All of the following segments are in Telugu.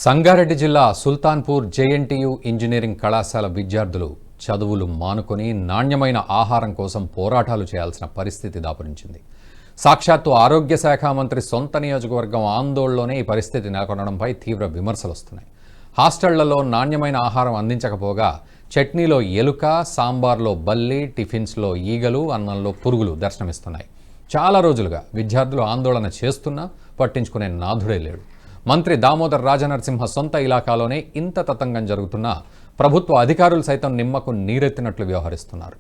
సంగారెడ్డి జిల్లా సుల్తాన్పూర్ జేఎన్టీయూ ఇంజనీరింగ్ కళాశాల విద్యార్థులు చదువులు మానుకొని నాణ్యమైన ఆహారం కోసం పోరాటాలు చేయాల్సిన పరిస్థితి దాపురించింది. సాక్షాత్తు ఆరోగ్య శాఖ మంత్రి సొంత నియోజకవర్గం ఆందోళనలోనే ఈ పరిస్థితి నెలకొనడంపై తీవ్ర విమర్శలు వస్తున్నాయి. హాస్టళ్లలో నాణ్యమైన ఆహారం అందించకపోగా చట్నీలో ఎలుక, సాంబార్లో బల్లి, టిఫిన్స్లో ఈగలు, అన్నంలో పురుగులు దర్శనమిస్తున్నాయి. చాలా రోజులుగా విద్యార్థులు ఆందోళన చేస్తున్నా పట్టించుకునే నాథుడే లేడు. మంత్రి దామోదర్ రాజనరసింహ సొంత ఇలాకాలోనే ఇంత తతంగం జరుగుతున్నా ప్రభుత్వ అధికారులు సైతం నిమ్మకు నీరెత్తినట్లు వ్యవహరిస్తున్నారు.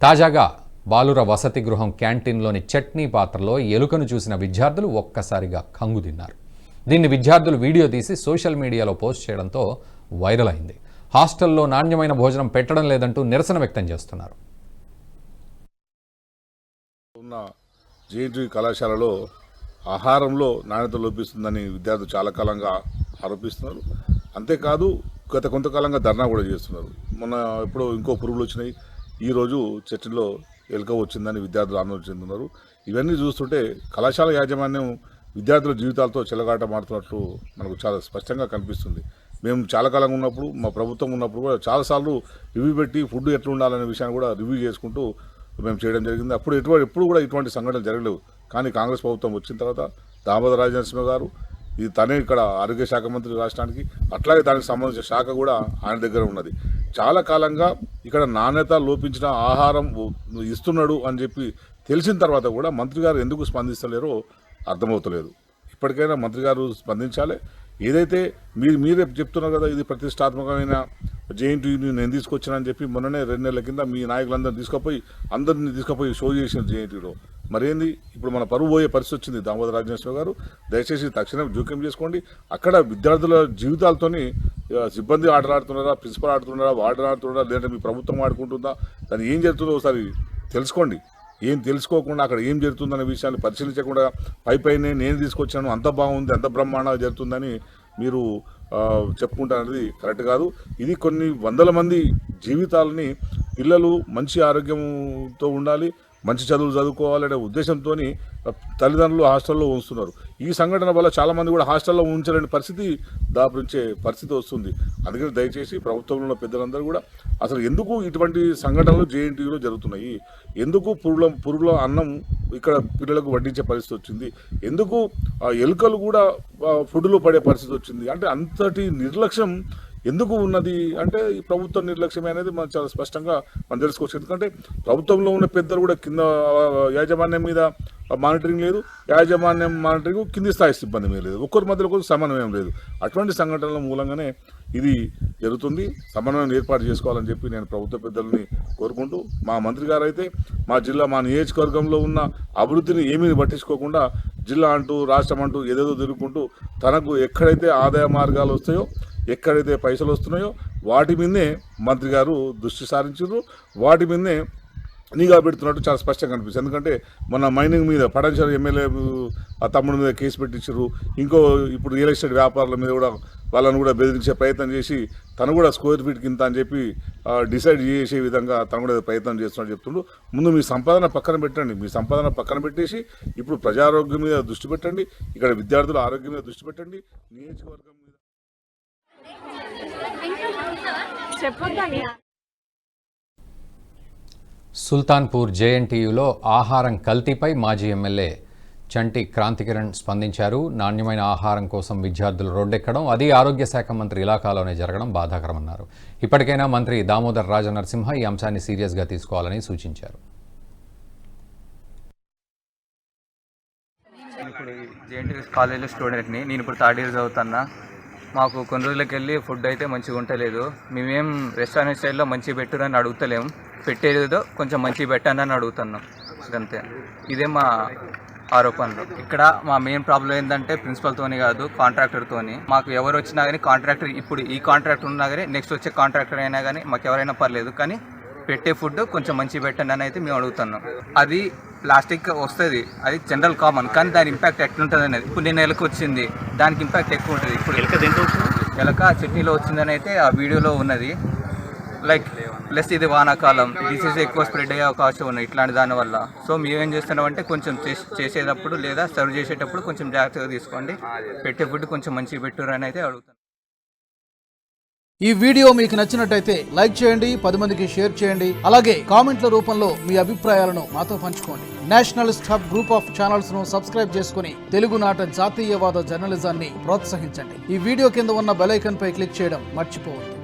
తాజాగా బాలుర వసతి గృహం క్యాంటీన్లోని చట్నీ పాత్రలో ఎలుకను చూసిన విద్యార్థులు ఒక్కసారిగా కంగుతిన్నారు. దీన్ని విద్యార్థులు వీడియో తీసి సోషల్ మీడియాలో పోస్ట్ చేయడంతో వైరల్ అయింది. హాస్టల్లో నాణ్యమైన భోజనం పెట్టడం లేదంటూ నిరసన వ్యక్తం చేస్తున్నారు. జేఎన్టీయూ కళాశాలలో ఆహారంలో నాణ్యత లోపిస్తుందని విద్యార్థులు చాలా కాలంగా ఆరోపిస్తున్నారు. అంతేకాదు గత కొంతకాలంగా ధర్నా కూడా చేస్తున్నారు. మొన్న ఎప్పుడో ఇంకో పురుగులు వచ్చినాయి, ఈరోజు చర్చిలో ఎలుక వచ్చిందని విద్యార్థులు ఆందోళన చెందుతున్నారు. ఇవన్నీ చూస్తుంటే కళాశాల యాజమాన్యం విద్యార్థుల జీవితాలతో చెలగాటమాడుతున్నట్లు మనకు చాలా స్పష్టంగా కనిపిస్తుంది. మేము చాలా కాలంగా ఉన్నప్పుడు, మా ప్రభుత్వం ఉన్నప్పుడు కూడా చాలాసార్లు రివ్యూ పెట్టి ఫుడ్ ఎట్లా ఉండాలనే విషయాన్ని కూడా రివ్యూ చేసుకుంటూ మేము చేయడం జరిగింది. ఎప్పుడు కూడా ఇటువంటి సంఘటనలు జరగలేవు. కానీ కాంగ్రెస్ ప్రభుత్వం వచ్చిన తర్వాత దామోదర్ రాజనరసింహ గారు ఇది తనే ఇక్కడ ఆరోగ్య శాఖ మంత్రి రాష్ట్రానికి, అట్లాగే దానికి సంబంధించిన శాఖ కూడా ఆయన దగ్గర ఉన్నది. చాలా కాలంగా ఇక్కడ నాణ్యత లోపించిన ఆహారం ఇస్తున్నాడు అని చెప్పి తెలిసిన తర్వాత కూడా మంత్రి గారు ఎందుకు స్పందిస్తలేరో అర్థమవుతలేదు. ఇప్పటికైనా మంత్రి గారు స్పందించాలి. ఏదైతే మీరే చెప్తున్నారు కదా, ఇది ప్రతిష్టాత్మకమైన జేఎన్టీయూని నేను తీసుకొచ్చానని చెప్పి మొన్ననే 2 నెలల కింద మీ అందరినీ తీసుకుపోయి షో చేసిన జేఎన్టీయూలో మరేంది ఇప్పుడు మన పరువు పోయే పరిస్థితి వచ్చింది. దామోదర్ రాజనరసింహ గారు దయచేసి తక్షణం జోక్యం చేసుకోండి. అక్కడ విద్యార్థుల జీవితాలతోని సిబ్బంది ఆటలాడుతున్నారా, ప్రిన్సిపల్ ఆడుతున్నారా, వార్డెన్ ఆడుతున్నారా, లేదంటే మీ ప్రభుత్వం ఆడుకుంటుందా, దాన్ని ఏం జరుగుతుందో ఒకసారి తెలుసుకోండి. ఏం తెలుసుకోకుండా అక్కడ ఏం జరుగుతుందనే విషయాన్ని పరిశీలించకుండా పైనే నేను తీసుకొచ్చాను, అంత బాగుంది, అంత బ్రహ్మాండంగా జరుగుతుందని మీరు చెప్పుకుంటారనేది కరెక్ట్ కాదు. ఇది కొన్ని వందల మంది జీవితాలని, పిల్లలు మంచి ఆరోగ్యంతో ఉండాలి, మంచి చదువులు చదువుకోవాలనే ఉద్దేశంతో తల్లిదండ్రులు హాస్టల్లో ఉంచుతున్నారు. ఈ సంఘటన వల్ల చాలామంది కూడా హాస్టల్లో ఉంచలేని పరిస్థితి దాపురించే పరిస్థితి వస్తుంది. అందుకని దయచేసి ప్రభుత్వంలో ఉన్న పెద్దలందరూ కూడా అసలు ఎందుకు ఇటువంటి సంఘటనలు జేఎన్టీయూలో జరుగుతున్నాయి, ఎందుకు పురుగుల అన్నం ఇక్కడ పిల్లలకు వడ్డించే పరిస్థితి వచ్చింది, ఎందుకు ఎలుకలు కూడా ఫుడ్లో పడే పరిస్థితి వచ్చింది అంటే అంతటి నిర్లక్ష్యం ఎందుకు ఉన్నది అంటే ఈ ప్రభుత్వ నిర్లక్ష్యమే అనేది మనం చాలా స్పష్టంగా మనం తెలుసుకోవచ్చు. ఎందుకంటే ప్రభుత్వంలో ఉన్న పెద్దలు కూడా కింద యాజమాన్యం మీద మానిటరింగ్ లేదు, యాజమాన్యం మానిటరింగ్ కింది స్థాయి సిబ్బంది మీద లేదు, ఒక్కరి మధ్యలో ఒకరు సమన్వయం లేదు. అటువంటి సంఘటనల మూలంగానే ఇది జరుగుతుంది. సమన్వయం ఏర్పాటు చేసుకోవాలని చెప్పి నేను ప్రభుత్వ పెద్దలని కోరుకుంటూ, మా మంత్రి గారు అయితే మా నియోజకవర్గంలో ఉన్న అభివృద్ధిని ఏమీ పట్టించుకోకుండా జిల్లా అంటూ రాష్ట్రం అంటూ ఏదేదో తిరుగుకుంటూ తనకు ఎక్కడైతే ఆదాయ మార్గాలు వస్తాయో, ఎక్కడైతే పైసలు వస్తున్నాయో వాటి మీదనే మంత్రి గారు దృష్టి సారించారు, వాటి మీదనే నిఘా పెడుతున్నట్టు చాలా స్పష్టంగా కనిపిస్తుంది. ఎందుకంటే మన మైనింగ్ మీద పటాన్చెరు ఎమ్మెల్యే ఆ తమ్ముడి మీద కేసు పెట్టించారు. ఇప్పుడు రియల్ ఎస్టేట్ వ్యాపారుల మీద కూడా వాళ్ళని కూడా బెదిరించే ప్రయత్నం చేసి తను కూడా స్క్వేర్ ఫీట్ కింద అని చెప్పి డిసైడ్ చేసే విధంగా తను కూడా ప్రయత్నం చేస్తున్నట్టు చెప్తుండ్రు. ముందు మీ సంపాదన పక్కన పెట్టండి, మీ సంపాదన పక్కన పెట్టేసి ఇప్పుడు ప్రజారోగ్యం మీద దృష్టి పెట్టండి, ఇక్కడ విద్యార్థుల ఆరోగ్యం మీద దృష్టి పెట్టండి, నియోజకవర్గం మీద సుల్తాన్పూర్ జేఎన్టీయూలో ఆహారం కల్తీపై మాజీ ఎమ్మెల్యే చంటి క్రాంతికిరణ్ స్పందించారు. నాణ్యమైన ఆహారం కోసం విద్యార్థులు రోడ్డెక్కడం, అది ఆరోగ్య శాఖ మంత్రి ఇలాకాలోనే జరగడం బాధాకరమన్నారు. ఇప్పటికైనా మంత్రి దామోదర్ రాజనరసింహ ఈ అంశాన్ని సీరియస్గా తీసుకోవాలని సూచించారు. ఇప్పుడు జేఎన్టీయూ కాలేజీలో స్టూడెంట్ని, నేను ఇప్పుడు 3rd ఇయర్ చదువుతున్నా. మాకు కొన్ని రోజులకి వెళ్ళి ఫుడ్ అయితే మంచిగా ఉండలేదు. మేమేం రెస్టారెంట్ స్టైల్లో మంచిగా పెట్టురని అడుగుతలేము, పెట్టేదో కొంచెం మంచిగా పెట్టండి అని అడుగుతున్నాం. అంతే, ఇదే మా ఆరోపణలు. ఇక్కడ మా మెయిన్ ప్రాబ్లం ఏంటంటే ప్రిన్సిపల్తోని కాదు, కాంట్రాక్టర్తోని. మాకు ఎవరు వచ్చినా కానీ కాంట్రాక్టర్, ఇప్పుడు ఈ కాంట్రాక్టర్ ఉన్నా కానీ నెక్స్ట్ వచ్చే కాంట్రాక్టర్ అయినా కానీ మాకు ఎవరైనా పర్లేదు, కానీ పెట్టే ఫుడ్ కొంచెం మంచిగా పెట్టండి అని అయితే మేము అడుగుతున్నాం. అది ప్లాస్టిక్ వస్తుంది, అది జనరల్ కామన్, కానీ దాని ఇంపాక్ట్ ఎట్లుంటుంది అనేది. ఇప్పుడు నేను ఎలక వచ్చింది, దానికి ఇంపాక్ట్ ఎక్కువ ఉంటుంది. ఇప్పుడు ఎలక చట్నీలో వచ్చిందని అయితే ఆ వీడియోలో ఉన్నది. లైక్ ప్లస్ ఇది వానాకాలం, డిసీజ్ ఎక్కువ స్ప్రెడ్ అయ్యే అవకాశం ఉన్నాయి ఇట్లాంటి దానివల్ల. సో మేమేం చేస్తున్నామంటే కొంచెం చేసేటప్పుడు లేదా సర్వ్ చేసేటప్పుడు కొంచెం జాగ్రత్తగా తీసుకోండి, పెట్టే ఫుడ్ కొంచెం మంచిగా పెట్టురు అని అయితే అడుగుతాను. ఈ వీడియో మీకు నచ్చినట్టయితే లైక్ చేయండి, 10 మందికి షేర్ చేయండి. అలాగే కామెంట్ల రూపంలో మీ అభిప్రాయాలను మాతో పంచుకోండి. Nationalist hub group of channels ను సబ్స్క్రైబ్ చేసుకుని తెలుగునాట జాతీయవాద జర్నలిజాన్ని ప్రోత్సహించండి. ఈ వీడియో కింద ఉన్న బెల్ ఐకాన్ పై క్లిక్ చేయడం మర్చిపోవద్దు.